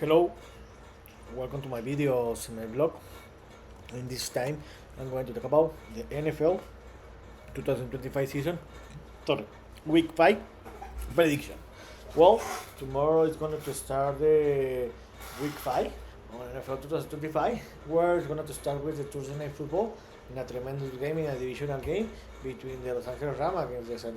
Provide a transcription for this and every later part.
Hello, welcome to my videos in my blog. In this time, I'm going to talk about the NFL 2025 season, sorry, week 5 prediction. Well, tomorrow is going to start the week 5 on NFL 2025, where it's going to start with the Thursday Night Football in a tremendous game, in a divisional game between the Los Angeles Rams against the San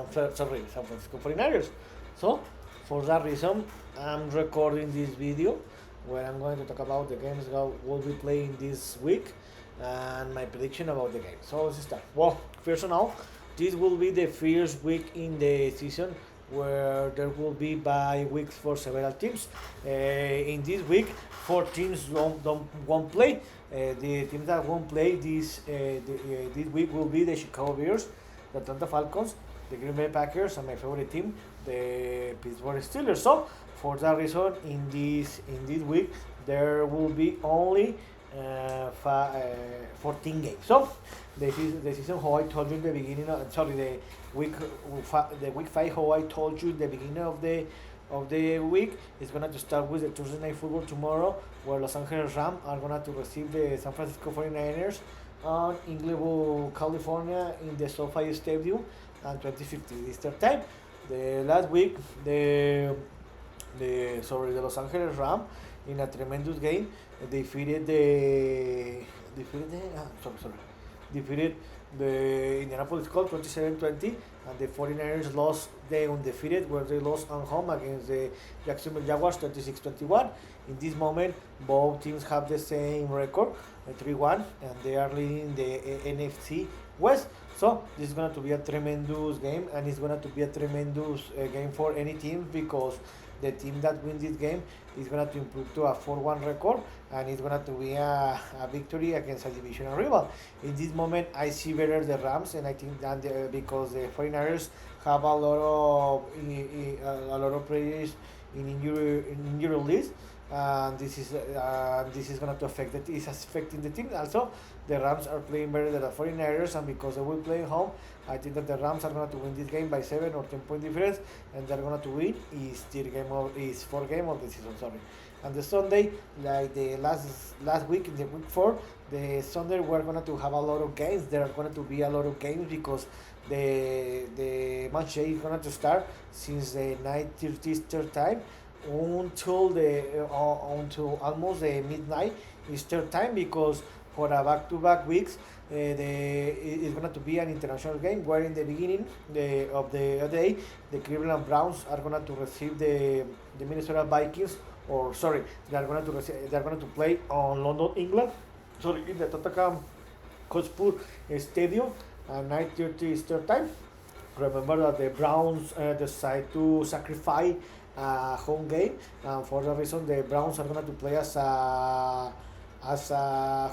Francisco 49ers. So, for that reason, I'm recording this video where I'm going to talk about the games that will be playing this week and my prediction about the game. So let's start. Well, first of all, this will be the first week in the season where there will be bye weeks for several teams. In this week, four teams won't play. The teams that won't play this week will be the Chicago Bears, the Atlanta Falcons, the Green Bay Packers, and my favorite team, the Pittsburgh Steelers. So, for that reason, in this week, there will be only 14 games. So, the season how I told you in the beginning. Sorry, week the week 5 how I told you in the beginning of the week is going to start with the Thursday Night Football tomorrow, where Los Angeles Rams are going to receive the San Francisco 49ers on Inglewood, California, in the SoFi Stadium at 2050 Eastern Time. The last week, the Los Angeles Rams in a tremendous game defeated the Indianapolis Colts 27-20, and the 49ers lost the undefeated, where they lost on home against the Jacksonville Jaguars 26-21. In this moment, both teams have the same record, 3-1, and they are leading the NFC West. So this is going to be a tremendous game, and it's going to be a tremendous game for any team, because the team that wins this game is going to improve to a 4-1 record, and it's going to be a victory against a divisional rival. In this moment, I see better the Rams, and I think that because the 49ers have a lot of players in injury list, and this is going to affect it. It's affecting the team. Also, the Rams are playing better than the 49ers, and because they will play home, I think that the Rams are going to win this game by 7 or 10 point difference, and they're going to win is fourth game of the season. Sorry. And the Sunday, like the last week in the week 4, the Sunday we're going to have a lot of games. There are going to be a lot of games because the match is going to start since the 9:30 Eastern time until almost the midnight Eastern time, because for a back-to-back weeks, it's going to be an international game where in the beginning of the day, the Cleveland Browns are going to receive the Minnesota Vikings, or sorry, they're going to play on London, England, sorry, in the Tottenham Hotspur Stadium at 9:30 Eastern time. Remember that the Browns decide to sacrifice a home game, and for that reason, the Browns are going to play as a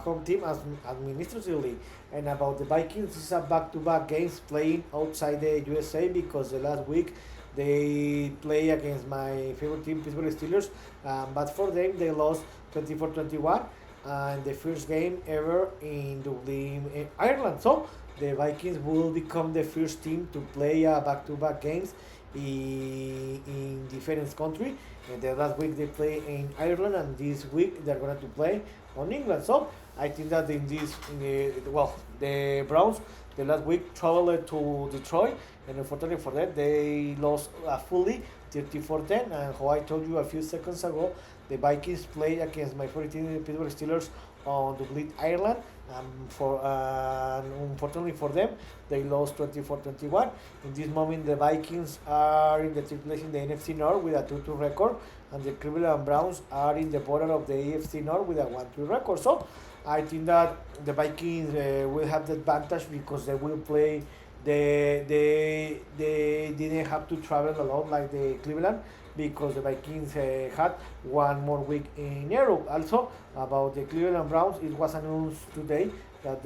home team, as administratively. And about the Vikings, this is a back-to-back games playing outside the USA, because the last week they play against my favorite team, Pittsburgh Steelers, but for them they lost 24-21, and the first game ever in Dublin, Ireland. So the Vikings will become the first team to play back-to-back games in different country. And the last week they play in Ireland, and this week they're going to play on England. So I think that the Browns the last week traveled to Detroit, and unfortunately for that they lost fully 34-10. And how I told you a few seconds ago, the Vikings play against my favorite team, the Pittsburgh Steelers, on Dublin, Ireland. Unfortunately for them, they lost 24-21. In this moment, the Vikings are in the third place in the NFC North with a 2-2 record, and the Cleveland Browns are in the bottom of the AFC North with a 1-3 record. So I think that the Vikings will have the advantage, because they will play. They didn't have to travel alone like the Cleveland, because the Vikings had one more week in Europe. Also, about the Cleveland Browns, it was announced today that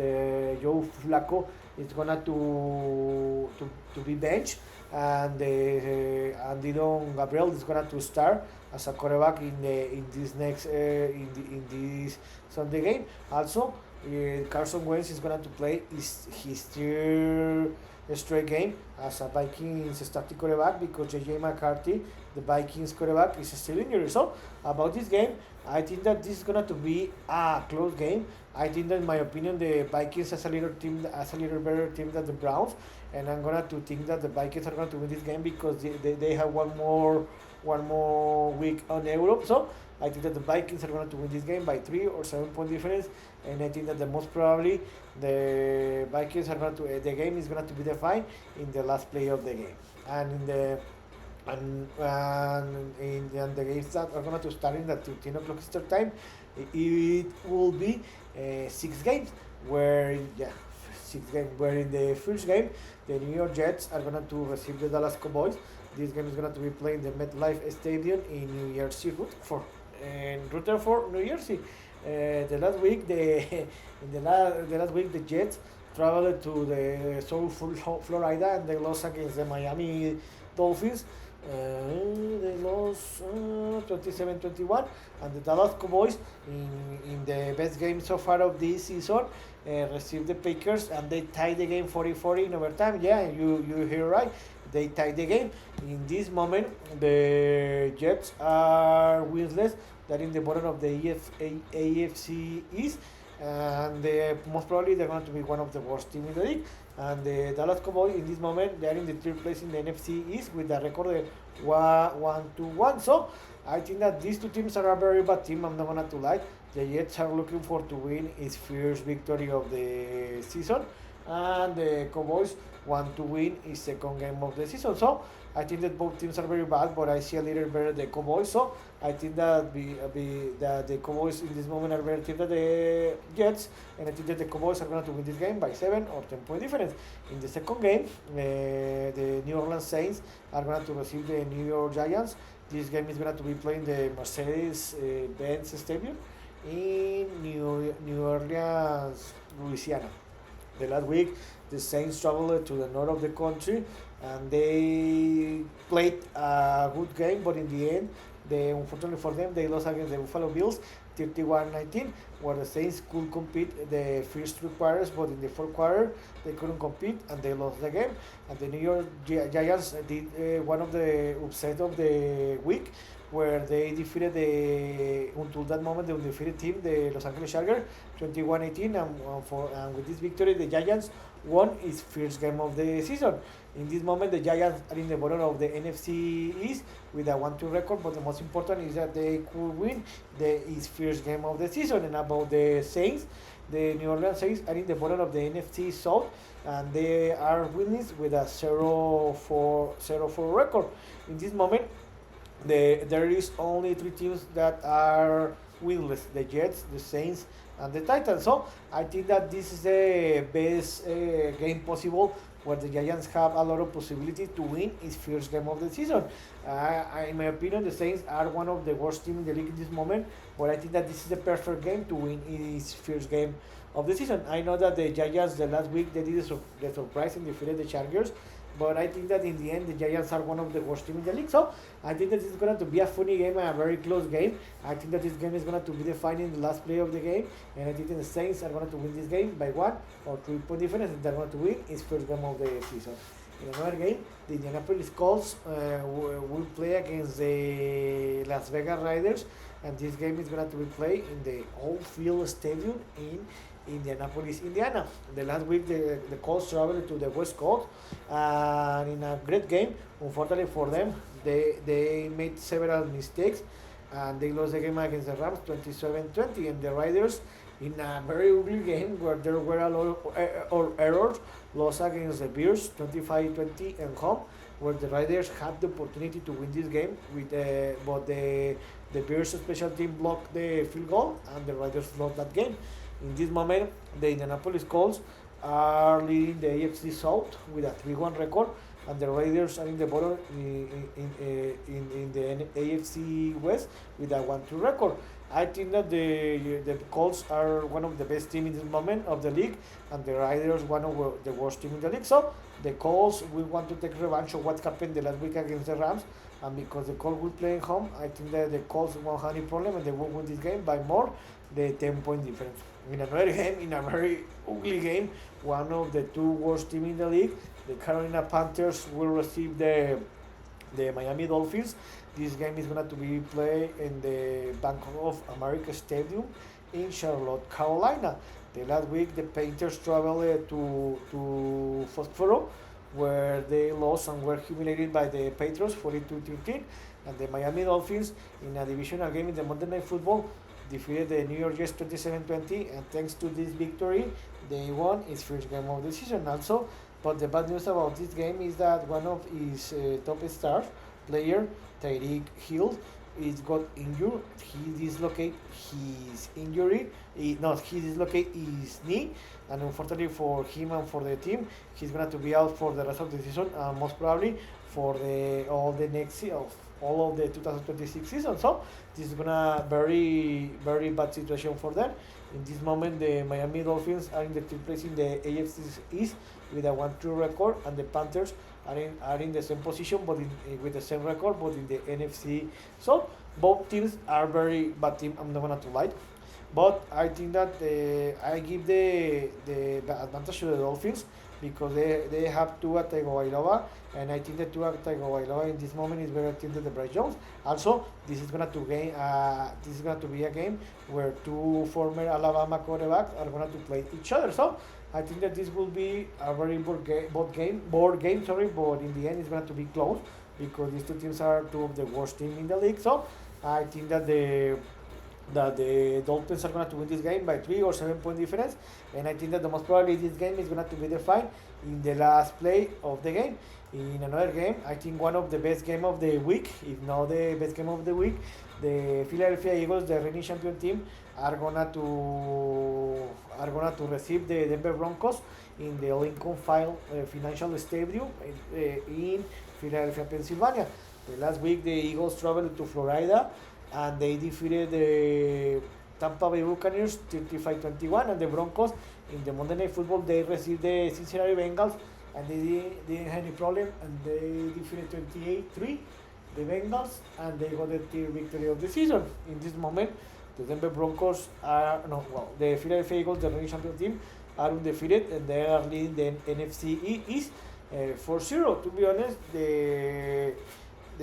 Joe Flacco is gonna to be benched, and Dylan Gabriel is gonna to start as a quarterback in this Sunday game. Also, Carson Wentz is going to play his third straight game as a Vikings starting quarterback because JJ McCarthy, the Vikings quarterback, is still injured. So about this game, I think that this is going to be a close game. I think that in my opinion the Vikings as a little better team than the Browns, and I'm gonna to think that the Vikings are going to win this game because they have one more week on Europe. So I think that the Vikings are going to win this game by 3 or 7 point difference, and I think that the most probably the Vikings are going to the game is going to be defined in the last play of the game, and in the and the games that are going to start in the 10 o'clock Eastern time, it will be 6 games where yeah 6 games where in the first game the New York Jets are going to receive the Dallas Cowboys. This game is going to be played in the MetLife Stadium in New Jersey, Rutherford, New Jersey. The last week, the last week the Jets traveled to the South Florida and they lost against the Miami Dolphins. They lost 27-21, and the Dallas Cowboys in the best game so far of this season received the Packers and they tied the game 40-40 in overtime. Yeah, you hear right. They tied the game. In this moment, the Jets are winless. They're in the bottom of the AFC East, and most probably they're going to be one of the worst teams in the league. And the Dallas Cowboys in this moment they are in the third place in the NFC East with a record of 1-1. So I think that these two teams are a very bad team. I'm not gonna to lie. The Jets are looking for to win his first victory of the season, and the Cowboys want to win his second game of the season. So I think that both teams are very bad, but I see a little better the Cowboys. So I think that that the Cowboys in this moment are better team than the Jets, and I think that the Cowboys are going to win this game by 7 or 10 point difference. In the second game, the New Orleans Saints are going to receive the New York Giants. This game is going to be playing the Mercedes-Benz Stadium in New Orleans, Louisiana. The last week, the Saints traveled to the north of the country and they played a good game, but in the end, unfortunately for them, they lost against the Buffalo Bills 31-19, where the Saints could compete the first 3 quarters, but in the fourth quarter, they couldn't compete and they lost the game. And the New York Giants did one of the upset of the week, where they defeated until that moment, the undefeated team, the Los Angeles Chargers, 21-18, and with this victory, the Giants won its first game of the season. In this moment, the Giants are in the bottom of the NFC East with a 1-2 record, but the most important is that they could win its first game of the season. And about the Saints, the New Orleans Saints are in the bottom of the NFC South, and they are winners with a 0-4 record. In this moment, there is only 3 teams that are winless: the Jets, the Saints, and the Titans. So I think that this is the best game possible, where the Giants have a lot of possibility to win its first game of the season. In my opinion, the Saints are one of the worst teams in the league in this moment, but I think that this is the perfect game to win its first game of the season. I know that the Giants, the last week, they did the surprise and defeated the Chargers, but I think that in the end, the Giants are one of the worst teams in the league. So I think that this is going to be a funny game and a very close game. I think that this game is going to be defined in the last play of the game, and I think that the Saints are going to win this game by 1 or 3 point difference, and they're going to win its first game of the season. In another game, the Indianapolis Colts will play against the Las Vegas Raiders, and this game is going to be played in the Old Field Stadium in Indianapolis, Indiana. The last week, the Colts traveled to the West Coast, and in a great game, unfortunately for them, they made several mistakes, and they lost the game against the Rams 27-20, and the Raiders, in a very ugly game where there were a lot of errors, lost against the Bears 25-20 at home, where the Raiders had the opportunity to win this game, but the Bears special team blocked the field goal, and the Raiders lost that game. In this moment, the Indianapolis Colts are leading the AFC South with a 3-1 record, and the Raiders are in the bottom in the AFC West with a 1-2 record. I think that the Colts are one of the best teams in this moment of the league, and the Raiders one of the worst teams in the league. So the Colts will want to take revenge of what happened the last week against the Rams, and because the Colts will play at home, I think that the Colts won't have any problem and they will win this game by more the 10-point difference. In another game, in a very ugly game, one of the two worst teams in the league, the Carolina Panthers will receive the Miami Dolphins. This game is going to be played in the Bank of America Stadium in Charlotte, Carolina. The last week, the Panthers traveled to Foxborough, where they lost and were humiliated by the Patriots 42-13. And the Miami Dolphins, in a divisional game in the Monday Night Football, defeated the New York Jets 27-20. And thanks to this victory, they won its first game of the season also. But the bad news about this game is that one of his top star player, Tyreek Hill, is got injured. He dislocated his injury. He dislocated his knee, and unfortunately for him and for the team, he's gonna to be out for the rest of the season, and most probably for all of the 2026 season. So this is gonna very bad situation for them. In this moment, the Miami Dolphins are in the third place in the AFC East with a 1-2 record, and the Panthers are in the same position, but with the same record, but in the NFC. So both teams are very bad team. I'm not gonna lie, but I think that I give the advantage to the Dolphins because they have Tua Tagovailoa, and I think that Tua Tagovailoa in this moment is better team than the Bryce Jones. Also, this is gonna to be a game where two former Alabama quarterbacks are gonna to play each other. So I think that this will be a very board game, but in the end it's going to be close because these two teams are two of the worst teams in the league. So I think that the Dolphins are going to win this game by 3 or 7 point difference, and I think that the most probably this game is going to be defined in the last play of the game. In another game, I think one of the best game of the week, if not the best game of the week, the Philadelphia Eagles, the reigning champion team, are gonna to receive the Denver Broncos in the Lincoln Financial Stadium in Philadelphia, Pennsylvania. The last week, the Eagles traveled to Florida and they defeated the Tampa Bay Buccaneers 35-21, and the Broncos in the Monday Night Football they received the Cincinnati Bengals and they didn't have any problem, and they defeated 28-3 the Bengals, and they got the third victory of the season. In this moment, the Denver Broncos the Philadelphia Eagles, the reigning champion team, are undefeated and they are leading the NFC East 4-0. To be honest, the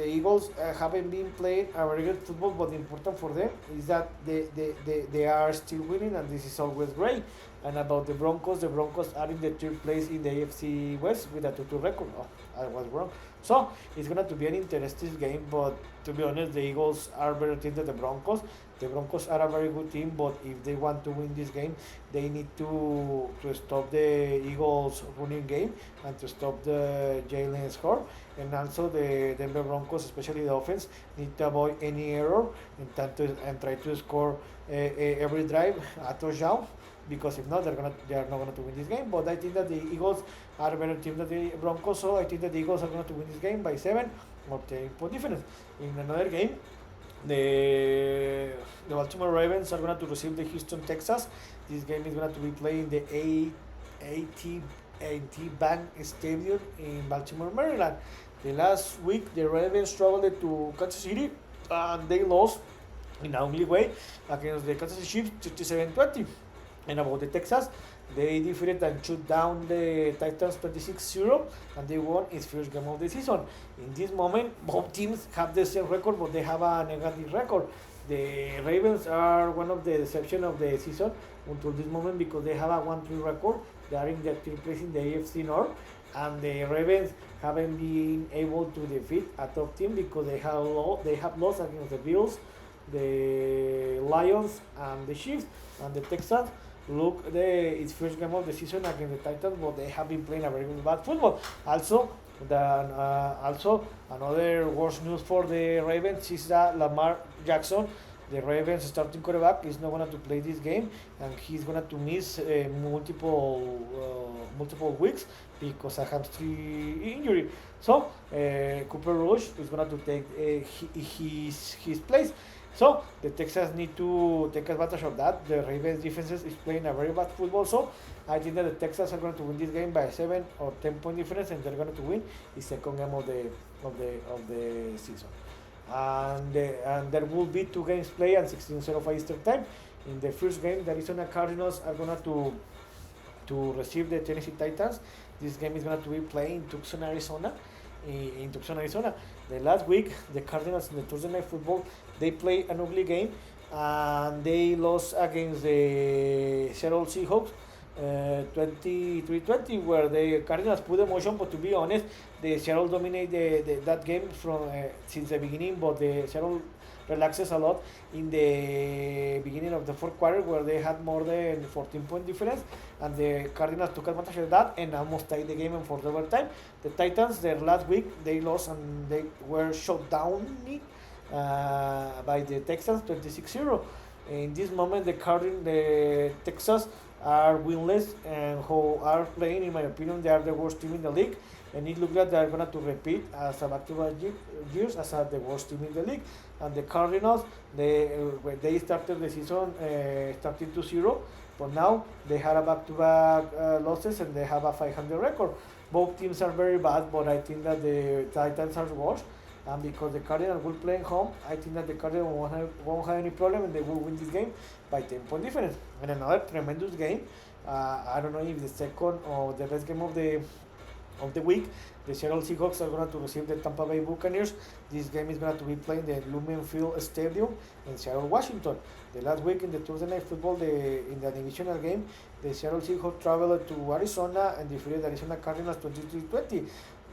Eagles haven't been playing a very good football, but important for them is that they are still winning, and this is always great. And about the Broncos are in the third place in the AFC West with a 2-2 record. Oh, I was wrong. So it's going to be an interesting game, but to be honest, the Eagles are better team than the Broncos. The Broncos are a very good team, but if they want to win this game, they need to stop the Eagles running game and to stop the Jalen score. And also the Denver Broncos, especially the offense, need to avoid any error and try to score every drive a touchdown. Because if not, they are not going to win this game. But I think that the Eagles are a better team than the Broncos, so I think that the Eagles are going to win this game by 7 or 10 point difference. In another game, the Baltimore Ravens are going to receive the Houston Texans. This game is going to be played in the AT&T Bank Stadium in Baltimore, Maryland. The last week, the Ravens traveled to Kansas City and they lost in an ugly way against the Kansas City Chiefs 37-20. And about the Texans, they defeated and shut down the Titans 26-0, and they won its first game of the season. In this moment, both teams have the same record, but they have a negative record. The Ravens are one of the deceptions of the season until this moment because they have a 1-3 record. They are in the third place in the AFC North, and the Ravens haven't been able to defeat a top team because they have lost against the Bills, the Lions, and the Chiefs, and the Texans. Look, its first game of the season against the Titans, but they have been playing a very good bad football. Also, another worse news for the Ravens is that Lamar Jackson, the Ravens starting quarterback, is not going to play this game, and he's going to miss multiple weeks because of a hamstring injury. So Cooper Rush is going to take his place. So the Texans need to take advantage of that. The Ravens defenses is playing a very bad football, so I think that the Texans are going to win this game by 7 or 10 point difference, and they're going to win the second game of the season. And there will be two games played at 16:05 Eastern time. In the first game, the Arizona Cardinals are gonna to receive the Tennessee Titans. This game is gonna to be played in Tucson, Arizona. In Tucson, Arizona. The last week, the Cardinals in the Thursday Night Football, they play an ugly game and they lost against the Seattle Seahawks 23-20, where the Cardinals put emotion, but to be honest, the Seattle dominated that game from since the beginning, but the Seattle relaxes a lot in the beginning of the fourth quarter, where they had more than 14-point difference, and the Cardinals took advantage of that and almost tied the game in fourth overtime. The Titans, their last week, they lost and they were shut down by the Texans 26-0. In this moment, the Texans are winless and who are playing, in my opinion, they are the worst team in the league, and it looks like they are going to repeat as a back-to-back years as the worst team in the league. And the Cardinals, when they started the season starting 2-0, but now they had a back-to-back losses and they have a 500 record. Both teams are very bad, but I think that the Titans are worse. And because the Cardinals will play at home, I think that the Cardinals won't have any problem and they will win this game by 10-point difference. And another tremendous game. I don't know if the second or the best game of the week. The Seattle Seahawks are going to receive the Tampa Bay Buccaneers. This game is going to be played in the Lumen Field Stadium in Seattle, Washington. The last week in the Thursday Night Football, in the divisional game, the Seattle Seahawks traveled to Arizona and defeated Arizona Cardinals 23-20.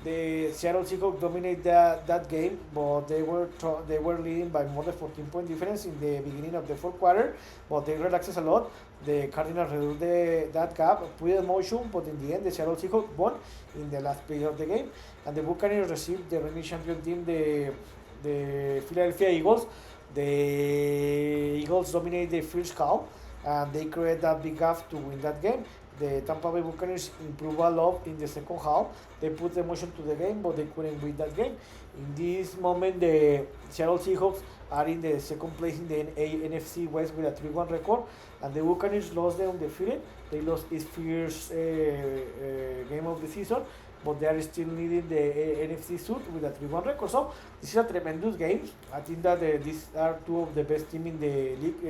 The Seattle Seahawks dominated that game, but they were leading by more than 14-point difference in the beginning of the fourth quarter, but they relaxed a lot. The Cardinals reduced that gap, put in motion, but in the end, the Seattle Seahawks won in the last play of the game, and the Buccaneers received the reigning champion team, the Philadelphia Eagles. The Eagles dominated the first half, and they created that big gap to win that game. The Tampa Bay Buccaneers improved a lot in the second half. They put emotion to the game, but they couldn't win that game. In this moment, the Seattle Seahawks are in the second place in the NFC West with a 3-1 record, and the Buccaneers lost them undefeated. They lost its first game of the season, but they are still leading the NFC South with a 3-1 record. So this is a tremendous game. I think that these are two of the best teams in the league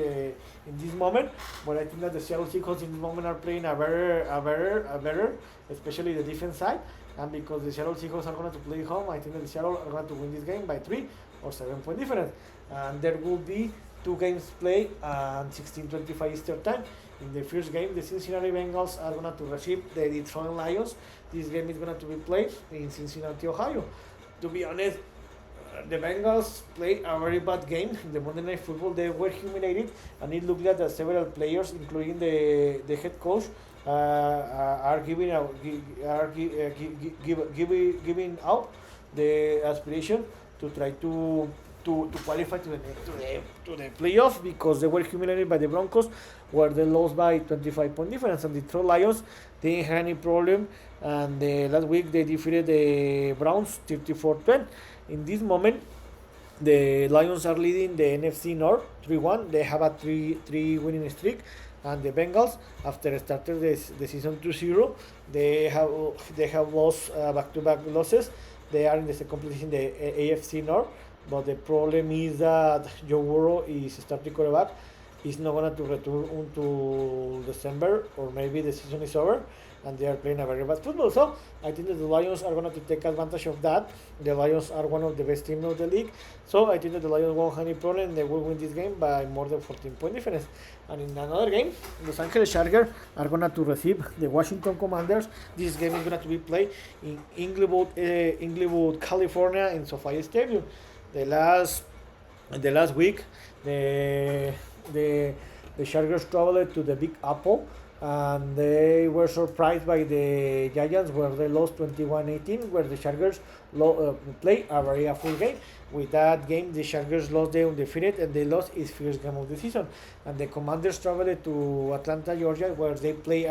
in this moment. But I think that the Seattle Seahawks in this moment are playing a better, especially the defense side. And because the Seattle Seahawks are going to play home, I think that the Seattle are going to win this game by 3 or 7-point difference. And there will be two games played at 16:25 Eastern time. In the first game, the Cincinnati Bengals are going to receive the Detroit Lions. This game is going to be played in Cincinnati, Ohio. To be honest, the Bengals played a very bad game in the Monday Night Football. They were humiliated, and it looked like that several players, including the head coach, are giving out the aspiration to try to qualify to the playoff, because they were humiliated by the Broncos, where they lost by 25-point difference, and the Detroit Lions didn't have any problem, and last week they defeated the Browns 34-10. In this moment, the Lions are leading the NFC North 3-1. They have a 3 winning streak, and the Bengals, after starting the season 2-0, they have lost back-to-back losses. They are in the second place in the AFC North. But the problem is that Joe Burrow is starting quarterback. He's not going to return until December, or maybe the season is over, and they are playing a very bad football. So I think that the Lions are going to take advantage of that. The Lions are one of the best teams of the league. So I think that the Lions won't have any problem. They will win this game by more than 14-point difference. And in another game, Los Angeles Chargers are going to receive the Washington Commanders. This game is going to be played in Inglewood, California, in SoFi Stadium. The last week, the Chargers traveled to the Big Apple, and they were surprised by the Giants, where they lost 21-18, where the Chargers played a very full game. With that game, the Chargers lost the undefeated, and they lost its first game of the season. And the Commanders traveled to Atlanta, Georgia, where they play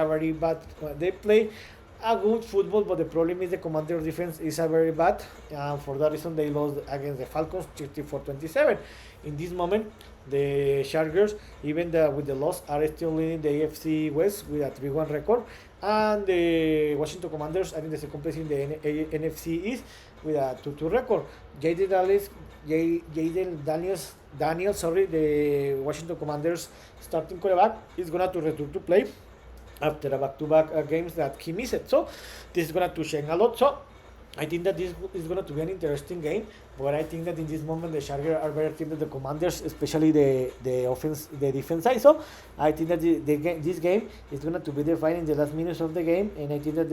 a good football, but the problem is the Commanders defense is a very bad, and for that reason they lost against the Falcons 34-27. In this moment, the Chargers, even with the loss, are still leading the AFC West with a 3-1 record, and the Washington Commanders are in the second place in the NFC East with a 2-2 record. Jaden Daniels, Daniels, sorry, the Washington Commanders starting quarterback, is gonna to return to play after a back-to-back games that he missed. So this is gonna to change a lot. So I think that this is going to be an interesting game, but I think that in this moment the Chargers are better team than the Commanders, especially the offense, the defense side. So I think that this game is going to be defined in the last minutes of the game, and I think that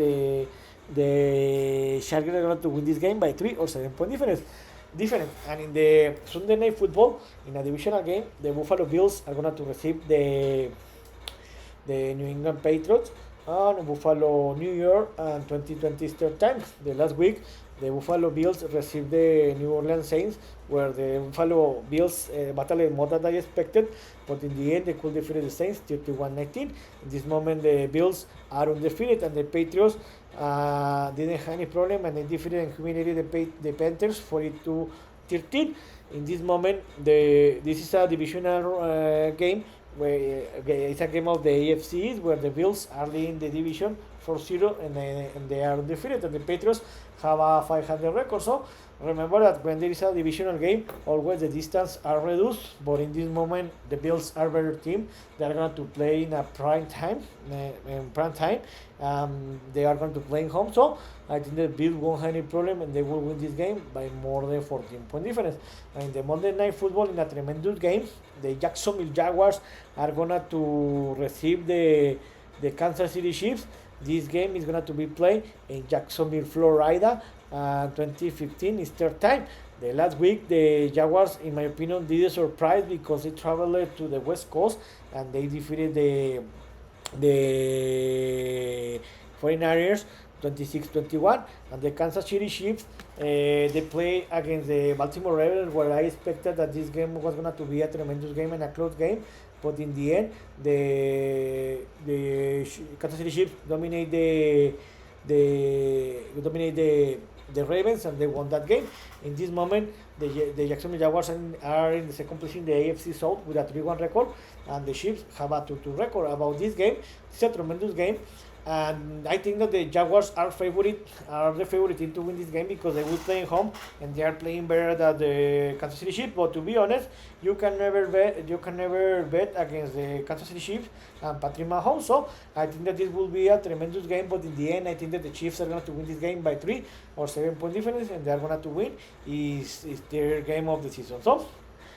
the Chargers are going to win this game by 3 or 7 point difference. And in the Sunday Night Football, in a divisional game, the Buffalo Bills are going to receive the New England Patriots on Buffalo, New York, and 2020 third time. The last week, the Buffalo Bills received the New Orleans Saints, where the Buffalo Bills battled more than I expected, but in the end, they could defeat the Saints 31-19. In this moment, the Bills are undefeated, and the Patriots didn't have any problem, and they defeated and humiliated the Panthers 42-13. In this moment, this is a divisional game, where it's a game of the AFC where the Bills are leading the division 4-0 and they are undefeated, and the Patriots have a 500 record. So remember that when there is a divisional game, always the distance are reduced, but in this moment the Bills are better team. They are going to play in a prime time. They are going to play in home, so I think the Bills won't have any problem and they will win this game by more than 14 point difference. And in the Monday Night Football, in a tremendous game, the Jacksonville Jaguars are going to receive the Kansas City Chiefs. This game is going to be played in Jacksonville, Florida, 2015 is third time. The last week, the Jaguars, in my opinion, did a surprise because they traveled to the West Coast and they defeated the 49ers 26-21, and the Kansas City Chiefs, they play against the Baltimore Ravens, where I expected that this game was going to be a tremendous game and a close game, but in the end, the Kansas City Chiefs dominate the Ravens, and they won that game. In this moment, the Jacksonville Jaguars are in the second place in the AFC South with a 3-1 record, and the Chiefs have a 2-2 record. About this game, it's a tremendous game, and I think that the Jaguars are the favorite team to win this game because they will play at home and they are playing better than the Kansas City Chiefs. But to be honest, you can never bet against the Kansas City Chiefs and Patrick Mahomes. So I think that this will be a tremendous game. But in the end, I think that the Chiefs are going to win this game by 3 or 7 point difference, and they are going to win. Is their game of the season. So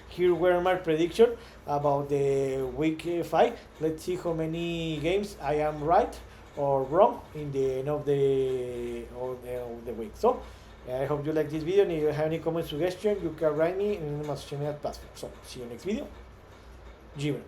here were my prediction about the week 5. Let's see how many games I am right or wrong in the end of the week. So I hope you like this video, and if you have any comment suggestion, you can write me in my social media platform. So see you next video. Jimmy.